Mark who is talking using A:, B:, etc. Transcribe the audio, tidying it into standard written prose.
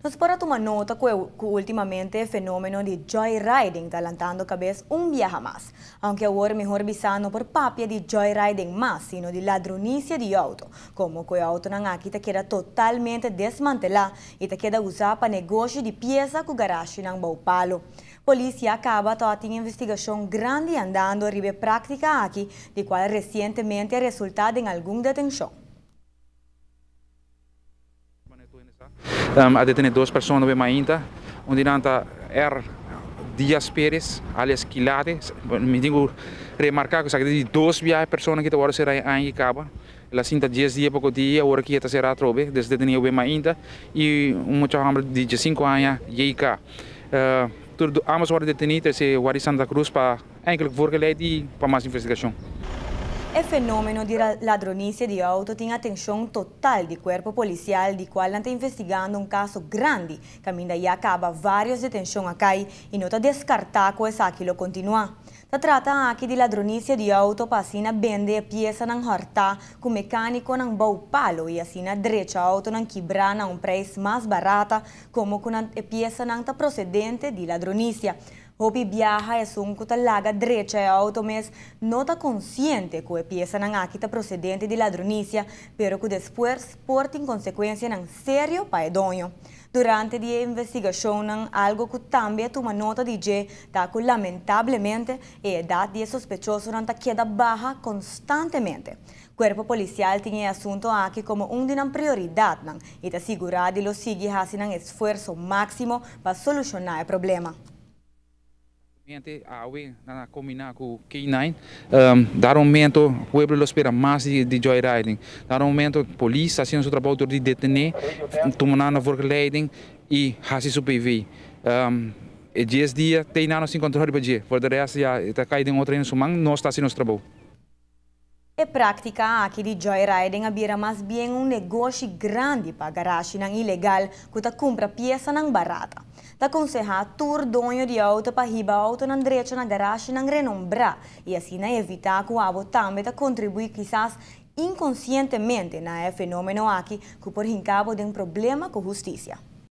A: Nos para tomar nota que ultimamente el fenómeno de joyriding está lanzando cabeza viaje más. Aunque ahora mejor visando por papia de joyriding más, sino de ladronicia de auto. Como que el auto aquí te queda totalmente desmantelado y te queda usado para negocio de pieza con garagem ng Baupalo. Polícia acaba de uma investigação grande andando ribe prática aqui, de qual recentemente resultado em alguma detenção.
B: A detener duas pessoas no ainda, onde nanta Dias Pérez, alias Quilate, me digo remarcar que de duas pessoas que agora será em Caba, ela sinta 10 dias pouco dia, agora que está será trobe, desde detenir o ainda e muito homem de 5 anos e cá. Ambos foram detenidos em Guari Santa Cruz para eigenlijk voorgeleid para mais investigação.
A: O fenômeno de ladronicia de auto tem atenção total do corpo policial, de qual está investigando caso grande, que ainda já acaba várias detenções aqui e não está descartado que aquilo continua. Se trata aqui de ladronicia de auto para assim vender peça ng horta com mecânico ng Baupalo e assim direito auto ng quebrar a preço mais barata, como com a peça ng procedente de ladronicia. Hopi viaja é um que talaga direito ao auto, mas não está consciente que a peça não é procedente de ladronicia, pero que depois porta em consequência não sério para o dono. Durante a investigação, algo que também toma nota de que lamentavelmente a idade de sospechoso não queda baixa constantemente. O corpo policial tem o assunto aqui como de prioridade e está segurado de seguir fazendo esforço máximo para solucionar o problema.
B: Na combinar com K9, dar momento o povo espera mais de joyriding, dar momento a polícia fazendo seu trabalho de detener, tomando a voorgeleiding e fazer seu PV. E 10 dias tem nada sem controle para dia, por de resto já está caindo em outra insumão, não está sendo nosso trabalho.
A: A prática aqui de joyriding abira mais bem negócio grande para garagem ilegal que está compra peça barata. Está aconselhado tur dono de auto para riba auto na direita na garagem renombrar e assim evitar que o abo também contribui quizás inconscientemente na fenômeno aqui que por cabo de problema com justiça.